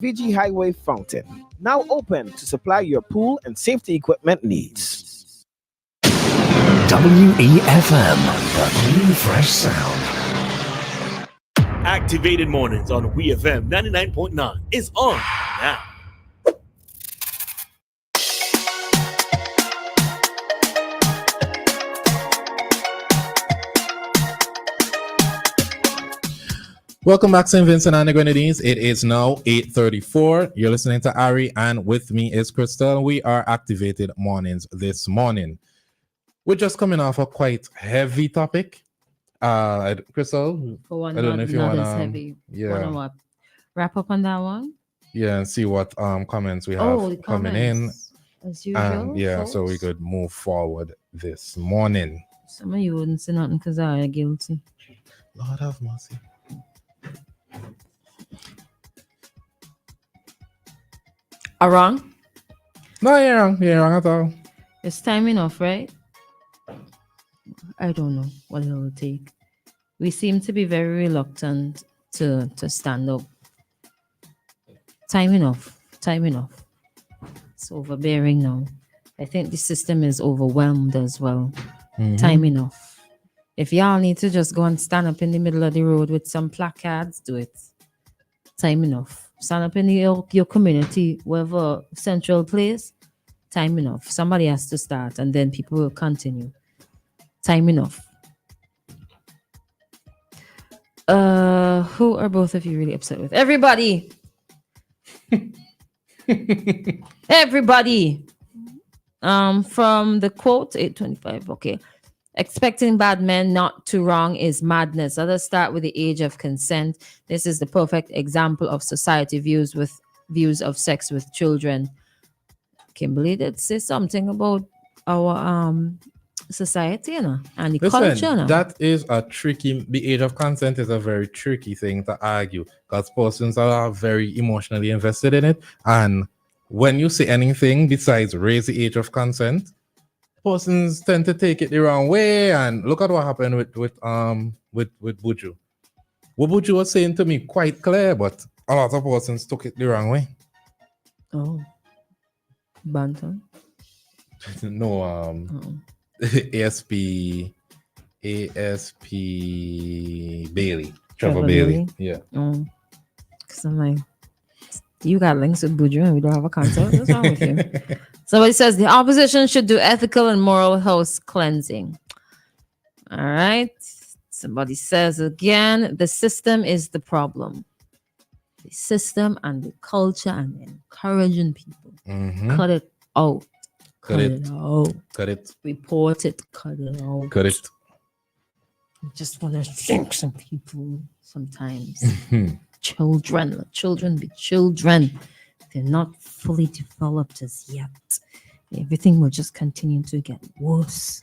VG Highway Fountain, now open to supply your pool and safety equipment needs. WEFM, the new fresh sound. Activated Mornings on WEFM 99.9 is on now. Welcome back, St. Vincent and the Grenadines. It is now 8:34. You're listening to Ari, and with me is Christal. We are Activated Mornings this morning. We're just coming off a quite heavy topic. Crystal, For one, I don't know if you not want as heavy. yeah, Wanna wrap up on that one? yeah, and see what comments we have the coming in, comments, as usual. so we could move forward this morning. Some of you wouldn't say nothing because I are guilty. Lord have mercy. Are wrong? No, you're wrong. You're wrong at all. It's time enough, right? I don't know what it will take. We seem to be very reluctant to stand up. Time enough. Time enough. It's overbearing now. I think the system is overwhelmed as well. Mhm. Time enough. If y'all need to just go and stand up in the middle of the road with some placards, do it. Time enough. Stand up in your community, wherever central place. Time enough. Somebody has to start, and then people will continue. Time enough. Who are both of you really upset with? Everybody. Everybody. From the quote 825. Okay. Expecting bad men not to wrong is madness. Let us start with the age of consent. This is the perfect example of society views of sex with children. Kimberly did say something about our society, and the culture. That is a tricky. The age of consent is a very tricky thing to argue because persons are very emotionally invested in it, and when you say anything besides raise the age of consent, persons tend to take it the wrong way. And look at what happened with Buju. What Buju was saying to me quite clear, but a lot of persons took it the wrong way. Oh, Bantam. No, ASP Bailey, Trevor Bailey. Yeah. Because I'm like, you got links with Buju and we don't have a concert. What's wrong with you? Somebody says the opposition should do ethical and moral house cleansing. All right. Somebody says again, the system is the problem. The system and the culture and encouraging people. Mm-hmm. Cut it out. Cut it out. Cut it. Report it. Cut it out. Cut it. I just want to think some people sometimes. Children. Let children be children. They're not fully developed as yet. Everything will just continue to get worse.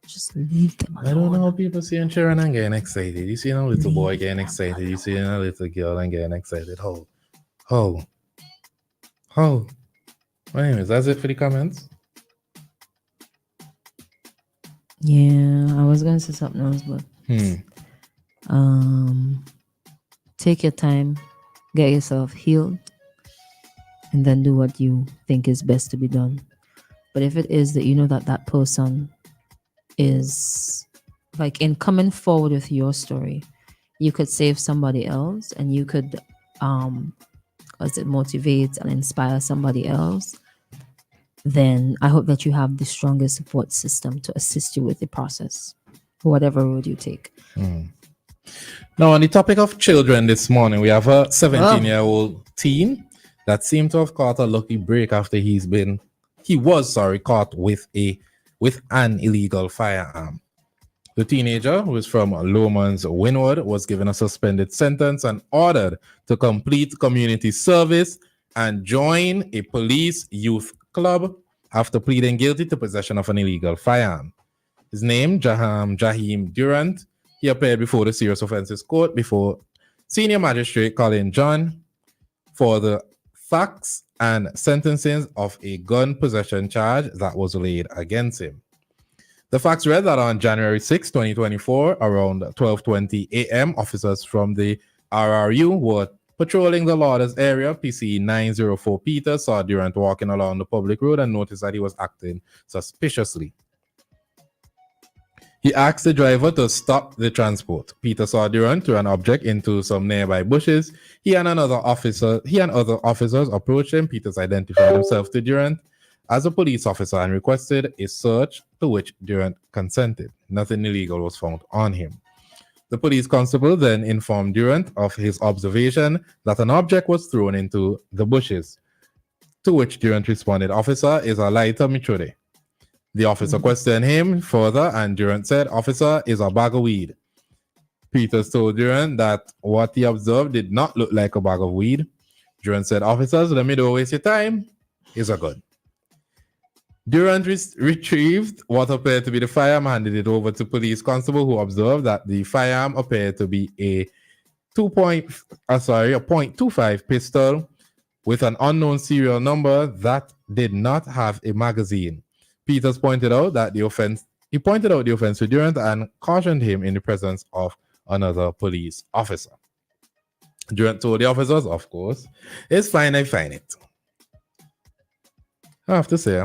Just leave them alone. I don't know how people seeing children and getting excited. You see a little boy getting excited. You see a little girl and getting excited. How? Anyways, that's it for the comments. Yeah, I was going to say something else, but take your time, get yourself healed, and then do what you think is best to be done. But if it is that you know that person is like in coming forward with your story, you could save somebody else, and you could as it motivates and inspire somebody else, then I hope that you have the strongest support system to assist you with the process, whatever road you take. Now, on the topic of children this morning, we have a 17-year-old teen that seemed to have caught a lucky break after he was caught with an illegal firearm. The teenager, who is from Lomans Wynwood, was given a suspended sentence and ordered to complete community service and join a police youth club after pleading guilty to possession of an illegal firearm. His name, Jaheem Durant. He appeared before the Serious Offences Court before Senior Magistrate Colin John for the facts and sentencing of a gun possession charge that was laid against him. The facts read that on January 6, 2024, around 12:20 a.m., officers from the RRU were Patrolling the Lauders area, PC 904 Peter saw Durant walking along the public road and noticed that he was acting suspiciously. He asked the driver to stop the transport. Peter saw Durant throw an object into some nearby bushes. He and other officers approached him. Peters identified himself to Durant as a police officer and requested a search, to which Durant consented. Nothing illegal was found on him. The police constable then informed Durant of his observation that an object was thrown into the bushes, to which Durant responded, "Officer, is a lighter michude." The officer questioned him further, and Durant said, "Officer, is a bag of weed." Peters told Durant that what he observed did not look like a bag of weed. Durant said, "Officers, let me don't waste your time. Is a gun." Durant retrieved what appeared to be the firearm, handed it over to police constable, who observed that the firearm appeared to be a .25 pistol with an unknown serial number that did not have a magazine. Peters pointed out the offense to Durant and cautioned him in the presence of another police officer. Durant told the officers, "Of course, it's fine, I find it." I have to say,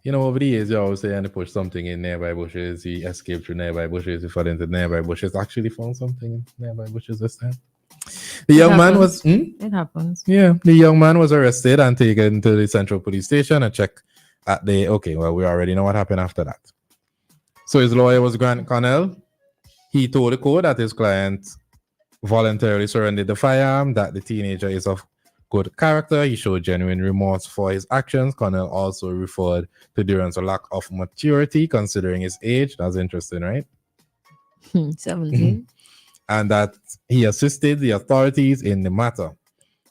over the years, you always say, and he pushed something in nearby bushes, he escaped through nearby bushes, he fell into nearby bushes, actually found something in nearby bushes this time. The young man was... It happens. Yeah, the young man was arrested and taken to the Central Police Station and checked at the... Okay, well, we already know what happened after that. So his lawyer was Grant Connell. He told the court that his client voluntarily surrendered the firearm, that the teenager is of good character. He showed genuine remorse for his actions. Connell also referred to Durant's lack of maturity considering his age. That's interesting, right? 17. And that he assisted the authorities in the matter.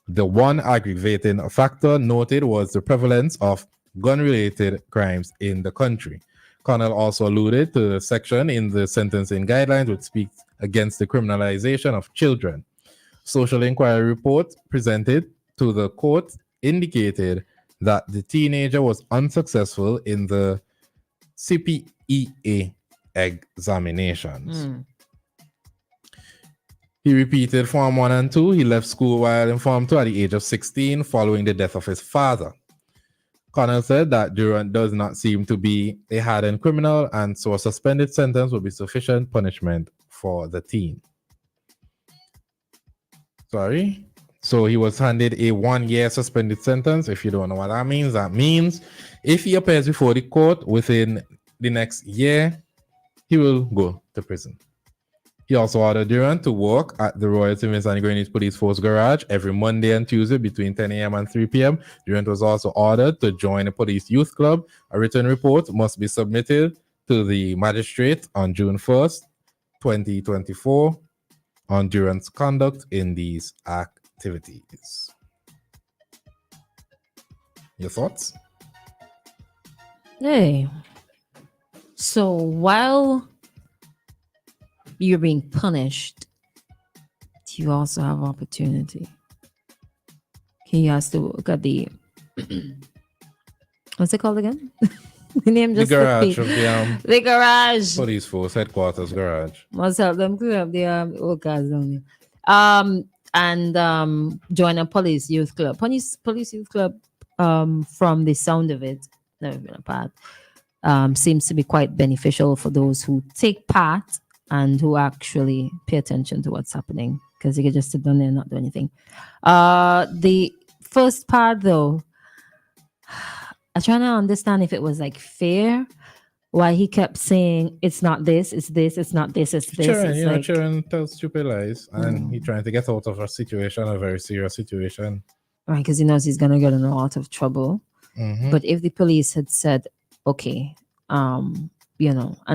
The one aggravating factor noted was the prevalence of gun-related crimes in the country. Connell also alluded to the section in the sentencing guidelines which speaks against the criminalization of children. Social inquiry report presented to the court indicated that the teenager was unsuccessful in the CPEA examinations. He repeated Form 1 and 2. He left school while in Form 2 at the age of 16 following the death of his father. Connell said that Durant does not seem to be a hardened criminal, and so a suspended sentence would be sufficient punishment for the teen. So he was handed a 1-year suspended sentence. If you don't know what that means if he appears before the court within the next year, he will go to prison. He also ordered Durant to work at the Royal Simmons and Greenwich Police Force Garage every Monday and Tuesday between 10 a.m. and 3 p.m. Durant was also ordered to join a police youth club. A written report must be submitted to the magistrate on June 1st, 2024 on Durant's conduct in these activities. Your thoughts? Hey. So while you're being punished, you also have opportunity. He has to look at the what's it called again? The name just the garage of the garage. Police Force Headquarters Garage. Must help them clear up the old cars only. And join a police youth club. Police youth club, from the sound of it, never been a part. Seems to be quite beneficial for those who take part and who actually pay attention to what's happening, because you can just sit down there and not do anything. The first part, though, I'm trying to understand if it was like fair, why he kept saying it's not this, it's this, it's not this, it's this. Children tell stupid lies, and he's trying to get out of a very serious situation. Right, because he knows he's gonna get in a lot of trouble. But if the police had said, okay, and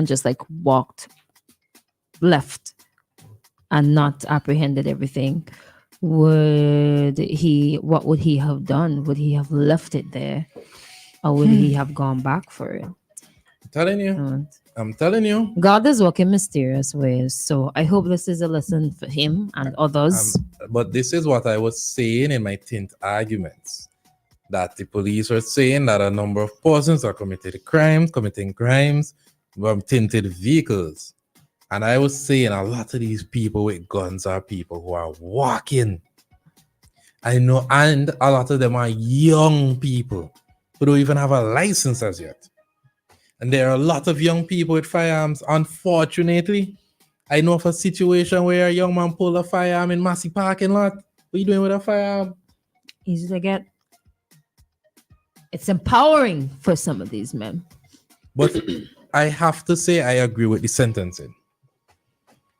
just like left and not apprehended everything, what would he have done? Would he have left it there, or would he have gone back for it? I'm telling you. God is working mysterious ways. So I hope this is a lesson for him and others. But this is what I was saying in my tint arguments. That the police are saying that a number of persons are committing crimes from tinted vehicles. And I was saying a lot of these people with guns are people who are walking. I know, and a lot of them are young people who don't even have a license as yet. And there are a lot of young people with firearms. Unfortunately, I know of a situation where a young man pulled a firearm in Massey parking lot. What are you doing with a firearm? Easy to get. It's empowering for some of these men. But I have to say I agree with the sentencing.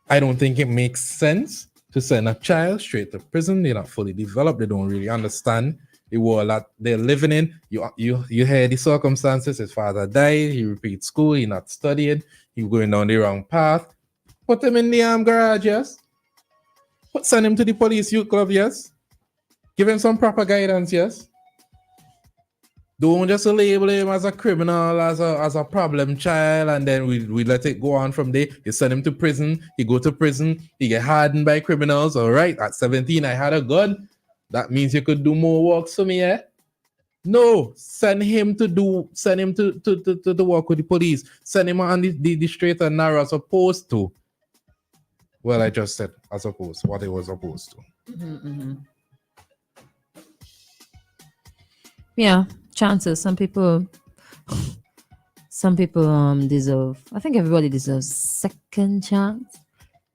I don't think it makes sense to send a child straight to prison. They're not fully developed. They don't really understand the world that they're living in. You hear the circumstances. His father died. He repeats school. He's not studying. He's going down the wrong path. Put him in the garage, yes. Send him to the police youth club, yes. Give him some proper guidance, yes. Don't just label him as a criminal, as a problem child, and then we let it go on from there. You send him to prison. He go to prison. He get hardened by criminals. All right, at 17, I had a gun. That means you could do more works for me, eh? No, send him to work with the police. Send him on the straight and narrow as opposed to. Well, I just said as opposed, what it was opposed to. Mm-hmm. Yeah, chances. Some people deserve. I think everybody deserves second chance,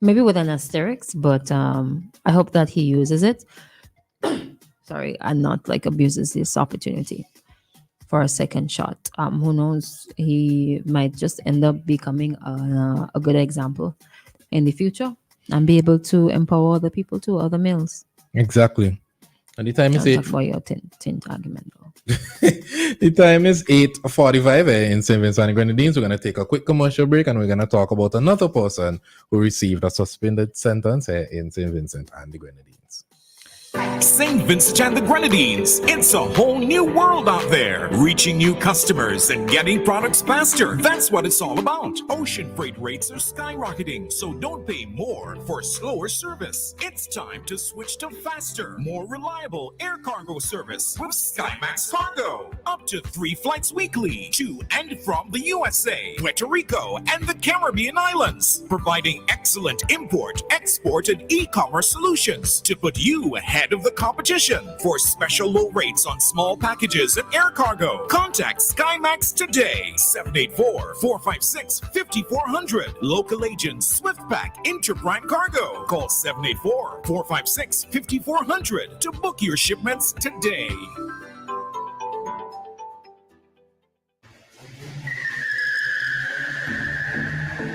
maybe with an asterisk. But I hope that he uses it. Sorry, and not like abuses this opportunity for a second shot. Who knows? He might just end up becoming a good example in the future and be able to empower other people too, other males. Exactly. And the time is 8. For your tint argument, though. The time is 8:45 in St. Vincent and the Grenadines. We're going to take a quick commercial break and we're going to talk about another person who received a suspended sentence here in St. Vincent and the Grenadines. St. Vincent and the Grenadines. It's a whole new world out there. Reaching new customers and getting products faster. That's what it's all about. Ocean freight rates are skyrocketing, so don't pay more for slower service. It's time to switch to faster, more reliable air cargo service with SkyMax Cargo. Up to 3 flights weekly to and from the USA, Puerto Rico, and the Caribbean islands. Providing excellent import, export, and e-commerce solutions to put you ahead of the competition. For special low rates on small packages and air cargo, contact SkyMax today. 784-456-5400. Local agents SwiftPack Interbrand Cargo. Call 784-456-5400 to book your shipments today.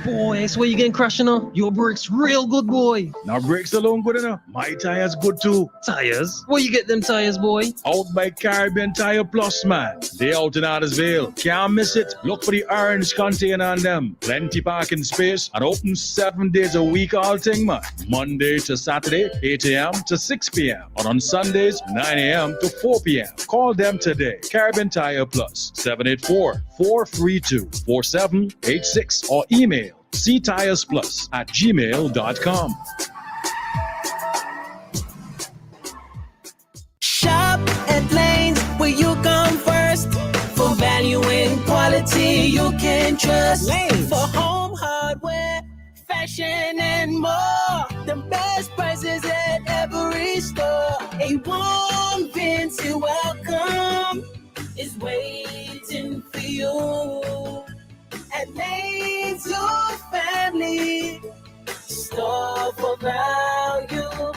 Boy, that's where you getting crashing on. Your brakes real good, boy. Now brakes alone good enough. My tires good too. Tires? Where you get them tires, boy? Out by Caribbean Tire Plus, man. They out in Arnos Vale. Can't miss it. Look for the orange container on them. Plenty parking space and open 7 days a week all thing, man. Monday to Saturday, 8 a.m. to 6 p.m. And on Sundays, 9 a.m. to 4 p.m. Call them today. Caribbean Tire Plus, 784-432-4786 or email ctiresplus@gmail.com. Shop at Lanes, where you come first. For value and quality you can trust. Lanes. For home hardware, fashion and more. The best prices at every store. A warm fancy welcome is waiting for you. At Lanes, your family store for value.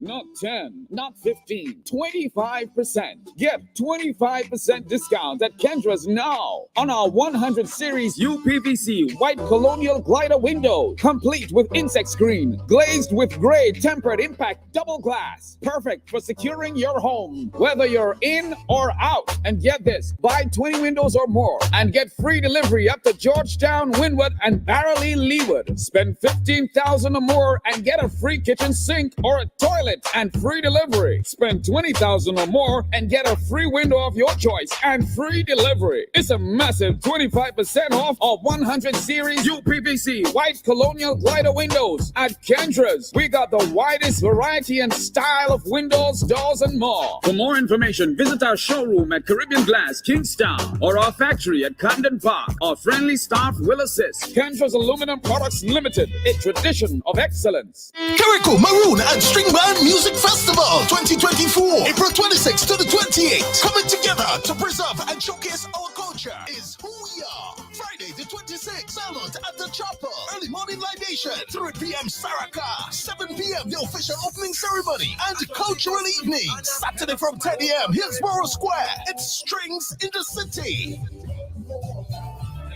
Not 10, not 15, 25%. Get 25% discount at Kendra's now on our 100 series UPVC white colonial glider window, complete with insect screen, glazed with gray tempered impact double glass, perfect for securing your home, whether you're in or out. And get this, buy 20 windows or more and get free delivery up to Georgetown, Wynwood, and Barrowly, Leeward. Spend $15,000 or more and get a free kitchen sink or a toilet and free delivery. Spend $20,000 or more and get a free window of your choice and free delivery. It's a massive 25% off of 100 series UPVC white colonial glider windows at Kendra's. We got the widest variety and style of windows, doors, and more. For more information, visit our showroom at Caribbean Glass, Kingstown, or our factory at Camden Park. Our friendly staff will assist. Kendra's Aluminum Products Limited, a tradition of excellence. Carrico, Maroon, and String Band Music Festival 2024, April 26th to the 28th. Coming together to preserve and showcase our culture is who we are. Friday the 26th, Salute at the Chapel. Early morning libation, 3 p.m. Saraka, 7 p.m. the official opening ceremony and cultural evening. Saturday from 10 a.m. Hillsborough Square. It's Strings in the City.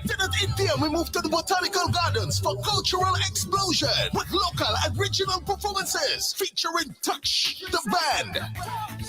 Then at 8 p.m. we move to the Botanical Gardens for Cultural Explosion with local and regional performances featuring Touch, the band.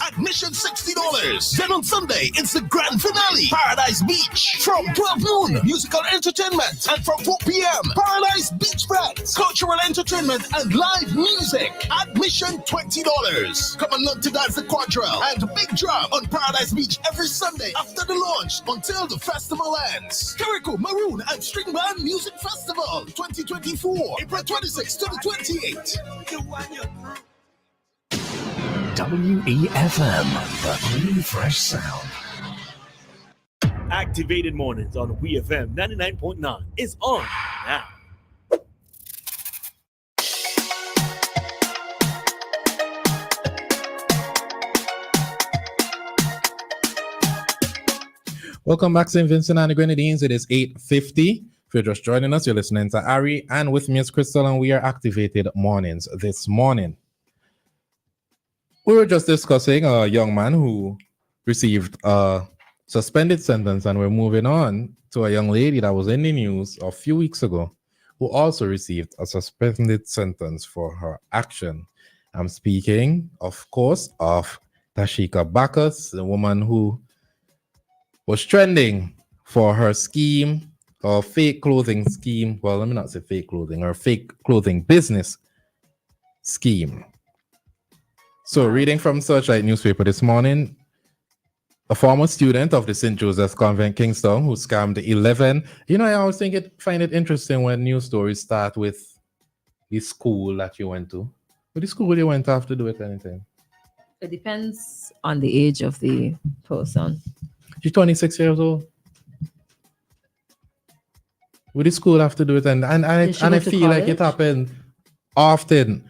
Admission $60. Then on Sunday, it's the grand finale, Paradise Beach. From 12 noon, musical entertainment. And from 4 p.m., Paradise Beach Bands, cultural entertainment and live music. Admission $20. Come and learn to dance the quadrille and big drum on Paradise Beach every Sunday after the launch until the festival ends. Kiriko, Maroon and String Band Music Festival 2024, April 26th to the 28th. WEFM, the new fresh sound. Activated mornings on WEFM 99.9 is on now. Welcome back, St. Vincent and the Grenadines. It is 8:50. If you're just joining us, you're listening to Ari, and with me is Christal, and we are Activated Mornings this morning. We were just discussing a young man who received a suspended sentence, and we're moving on to a young lady that was in the news a few weeks ago who also received a suspended sentence for her action. I'm speaking, of course, of Tashika Bacchus, the woman who was trending for her scheme, or fake clothing scheme. Well, let me not say fake clothing, her fake clothing business scheme. So, reading from Searchlight newspaper this morning, a former student of the St. Joseph's Convent, Kingston, who scammed 11. You know, I always find it interesting when news stories start with the school that you went to. But the school you went to have to do with anything? It depends on the age of the person. She's 26 years old. Would the school have to do it? And I feel like it happened often.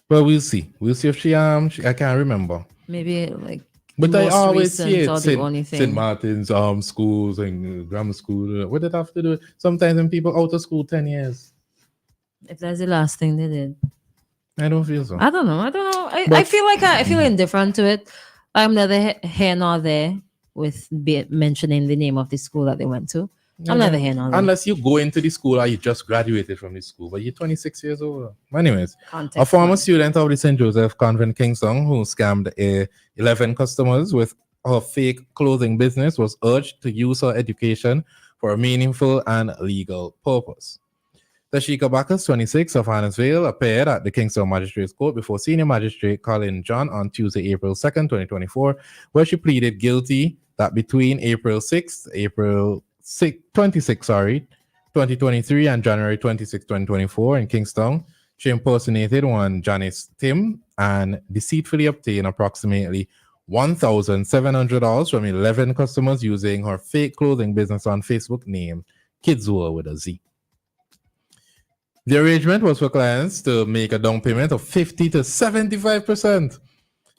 Well, we'll see. We'll see if she I can't remember. Maybe like. But I always see it. St. Martin's schools and grammar school. What did it have to do? Sometimes when people out of school 10 years. If that's the last thing they did. I don't feel so. I don't know. I feel like I feel indifferent to it. I'm neither here nor there with mentioning the name of the school that they went to. I'm neither here nor there. Unless you go into the school or you just graduated from the school, but you're 26 years old. Anyways, a former student of the St. Joseph Convent, Kingston, who scammed 11 customers with her fake clothing business, was urged to use her education for a meaningful and legal purpose. Tashika Bacchus, 26, of Arnos Vale, appeared at the Kingston Magistrates Court before Senior Magistrate Colin John on Tuesday, April 2nd, 2024, where she pleaded guilty that between April 26, 2023 and January 26, 2024 in Kingston, she impersonated one Janice Tim and deceitfully obtained approximately $1,700 from 11 customers using her fake clothing business on Facebook named Kidswear with a Z. The arrangement was for clients to make a down payment of 50 to 75%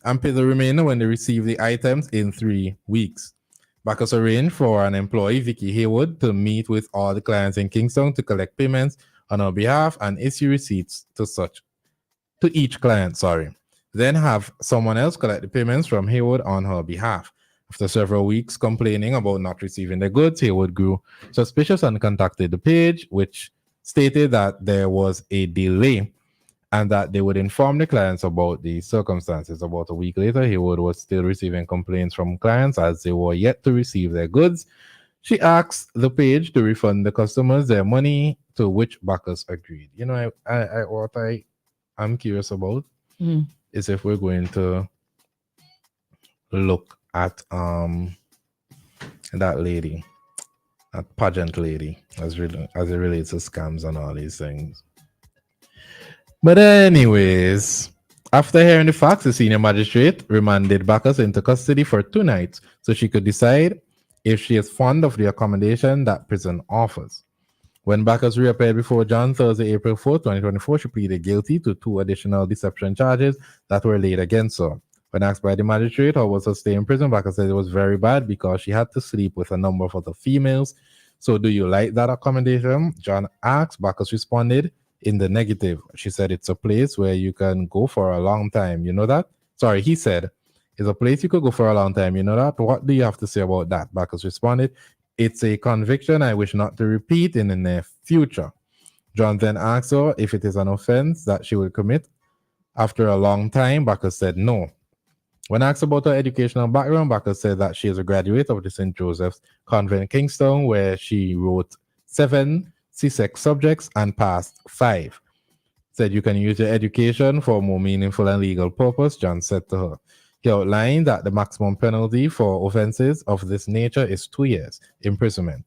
and pay the remainder when they receive the items in 3 weeks. Bacchus arranged for an employee, Vicky Haywood, to meet with all the clients in Kingston to collect payments on her behalf and issue receipts to each client, Then have someone else collect the payments from Haywood on her behalf. After several weeks complaining about not receiving the goods, Haywood grew suspicious and contacted the page, which stated that there was a delay and that they would inform the clients about the circumstances. About a week later, Haywood was still receiving complaints from clients as they were yet to receive their goods. She asked the page to refund the customers their money, to which Bacchus agreed. You know, what I'm curious about is if we're going to look at that lady, that pageant lady, as it relates to scams and all these things. But anyways, after hearing the facts, the senior magistrate remanded Bacchus into custody for 2 nights so she could decide if she is fond of the accommodation that prison offers. When Bacchus reappeared before John Thursday, April 4th, 2024, she pleaded guilty to 2 additional deception charges that were laid against her. When asked by the magistrate how was her stay in prison, Bacchus said it was very bad because she had to sleep with a number of other females. So do you like that accommodation? John asked. Bacchus responded in the negative. She said it's a place where you can go for a long time. You know that? Sorry, he said, it's a place you could go for a long time. You know that? What do you have to say about that? Bacchus responded, it's a conviction I wish not to repeat in the near future. John then asked her if it is an offense that she will commit after a long time. Bacchus said no. When asked about her educational background, Bacchus said that she is a graduate of the St. Joseph's Convent, Kingston, where she wrote 7 CSEC subjects and passed 5. Said you can use your education for a more meaningful and legal purpose, John said to her. He outlined that the maximum penalty for offenses of this nature is 2 years imprisonment.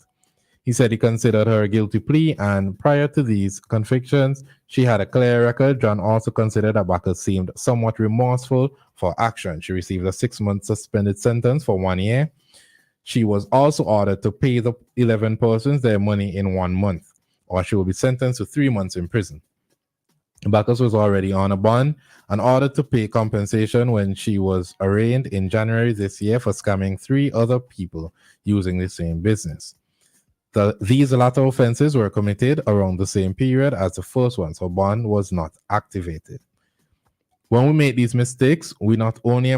He said he considered her a guilty plea, and prior to these convictions, she had a clear record. John also considered that Bacchus seemed somewhat remorseful for action. She received a 6-month suspended sentence for 1 year. She was also ordered to pay the 11 persons their money in 1 month, or she will be sentenced to 3 months in prison. Bacchus was already on a bond and ordered to pay compensation when she was arraigned in January this year for scamming 3 other people using the same business. These latter offenses were committed around the same period as the first one, so bond was not activated. When we make these mistakes, we not only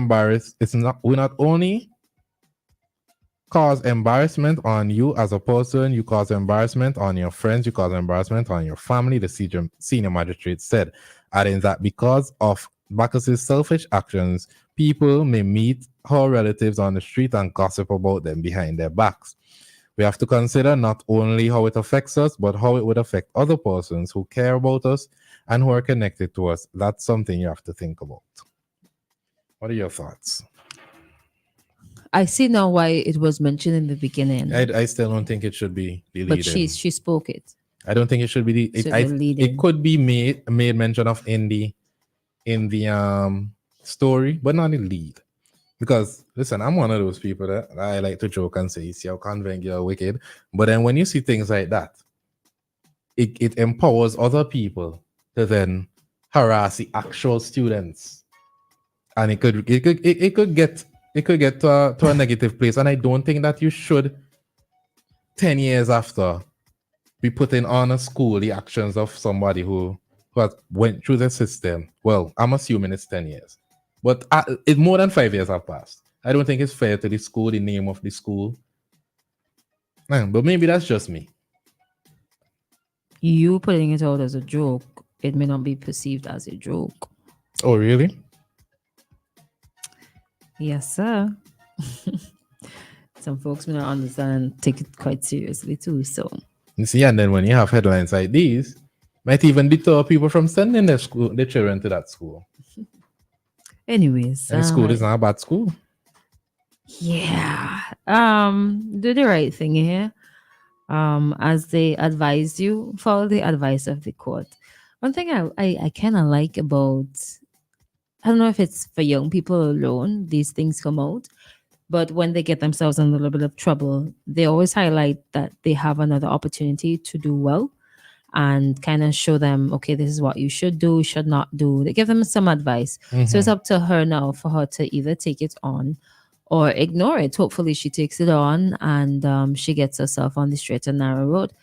cause embarrassment on you as a person, you cause embarrassment on your friends, you cause embarrassment on your family, the senior magistrate said, adding that because of Bacchus's selfish actions, people may meet her relatives on the street and gossip about them behind their backs. We have to consider not only how it affects us, but how it would affect other persons who care about us and who are connected to us. That's something you have to think about. What are your thoughts? I see now why it was mentioned in the beginning. I still don't think it should be deleted. But she spoke it. I don't think it should be. It could be made mention of in the story, but not in lead. Because listen, I'm one of those people that I like to joke and say, you see how convent you're wicked. But then when you see things like that, it empowers other people to then harass the actual students, and it could get to a negative place. And I don't think that you should 10 years after be putting on a school the actions of somebody who has went through the system. Well, I'm assuming it's 10 years, but it's more than 5 years have passed. I don't think it's fair to the school, the name of the school. But maybe that's just me. You putting it out as a joke, it may not be perceived as a joke. Oh, really? Yes, sir. Some folks may not understand and take it quite seriously too. So you see, and then when you have headlines like these, might even deter people from sending their children to that school. Anyways, and school is not a bad school. Yeah. Do the right thing here. As they advise you, follow the advice of the court. One thing I kind of like about, I don't know if it's for young people alone, these things come out, but when they get themselves in a little bit of trouble, they always highlight that they have another opportunity to do well and kind of show them, okay, this is what you should do, should not do. They give them some advice. Mm-hmm. So it's up to her now for her to either take it on or ignore it. Hopefully she takes it on and she gets herself on the straight and narrow road.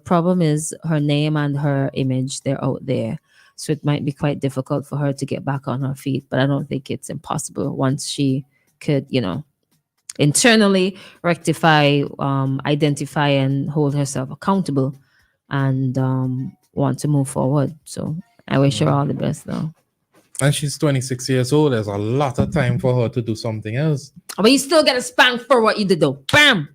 Problem is her name and her image, they're out there. So it might be quite difficult for her to get back on her feet, but I don't think it's impossible once she could, internally rectify, identify and hold herself accountable and want to move forward. So I wish her all the best though. And she's 26 years old. There's a lot of time for her to do something else. But you still get a spank for what you did though. Bam!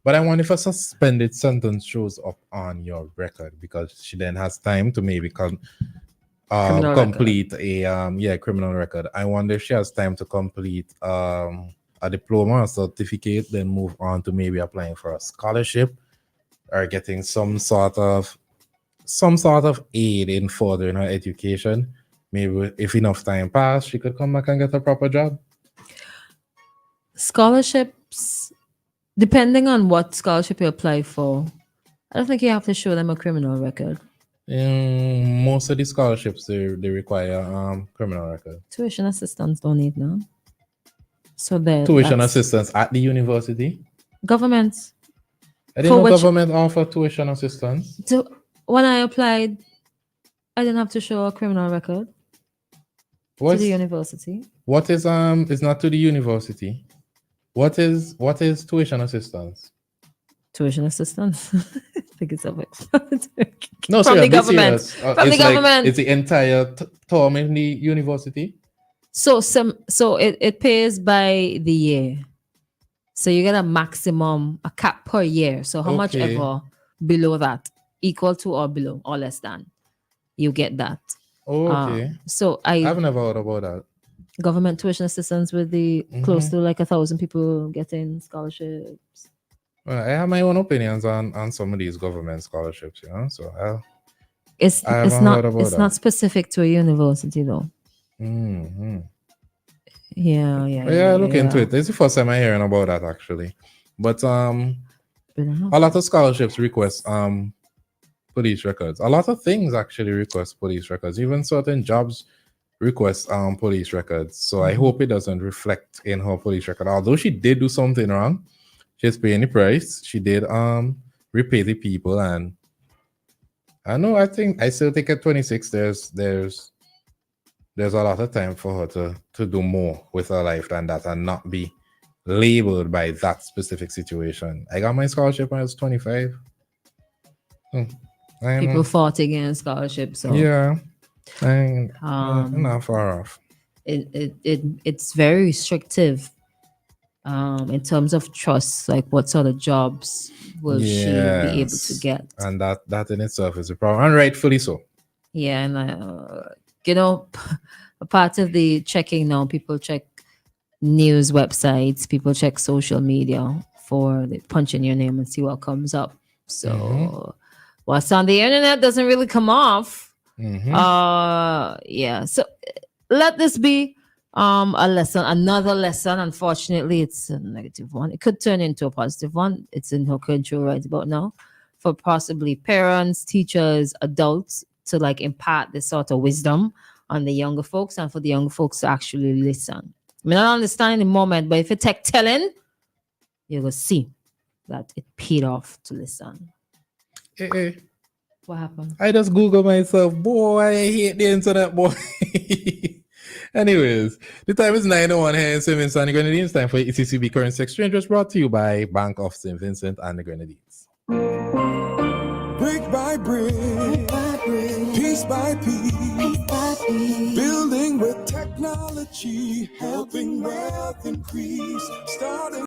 But I wonder if a suspended sentence shows up on your record, because she then has time to maybe complete a criminal record. I wonder if she has time to complete a diploma or certificate, then move on to maybe applying for a scholarship or getting some sort of aid in furthering her education. Maybe if enough time passed, she could come back and get a proper job. Scholarships, depending on what scholarship you apply for, I don't think you have to show them a criminal record. Most of the scholarships they require criminal record. Tuition assistants don't need none. So tuition assistance at the university. Governments. I didn't know government offer tuition assistance. When I applied, I didn't have to show a criminal record to the university. What is it's not to the university. What is tuition assistance? Tuition assistance. I think it's a bit. No, from the government. From the government. It's the entire term in the university. So it pays by the year. So you get a cap per year. So how much ever below that, equal to or below or less than, you get that. Okay. So I've never heard about that. Government tuition assistance with the close to like 1,000 people getting scholarships. Well, I have my own opinions on some of these government scholarships, you know. So it's not specific to a university though. Mm-hmm. Yeah. Look into it. It's the first time I'm hearing about that actually. But a lot of scholarships request police records. A lot of things actually request police records. Even certain jobs request police records. So I hope it doesn't reflect in her police record. Although she did do something wrong, she's paying the price. She did repay the people, and I still think at 26 there's a lot of time for her to do more with her life than that and not be labeled by that specific situation. I got my scholarship when I was 25. People fought against scholarships. So yeah, I'm not far off. It's very restrictive in terms of trust, like what sort of jobs will she be able to get, and that in itself is a problem, and rightfully so. Yeah, and a part of the checking now, people check news websites, people check social media for the punch in your name and see what comes up. So what's on the internet doesn't really come off. So let this be a lesson, another lesson. Unfortunately, it's a negative one. It could turn into a positive one. It's in her control right about now for possibly parents, teachers, adults to like impart this sort of wisdom on the younger folks, and for the younger folks to actually listen. I mean, I don't understand in the moment, but if you take telling, you're going to see that it paid off to listen. Hey. What happened? I just Google myself. Boy, I hate the internet, boy. Anyways, the time is 9:01 here in St. Vincent and the Grenadines. Time for ECCB Currency Exchange, was brought to you by Bank of St. Vincent and the Grenadines. Brick by brick, piece by piece, building with technology, helping wealth increase. Starting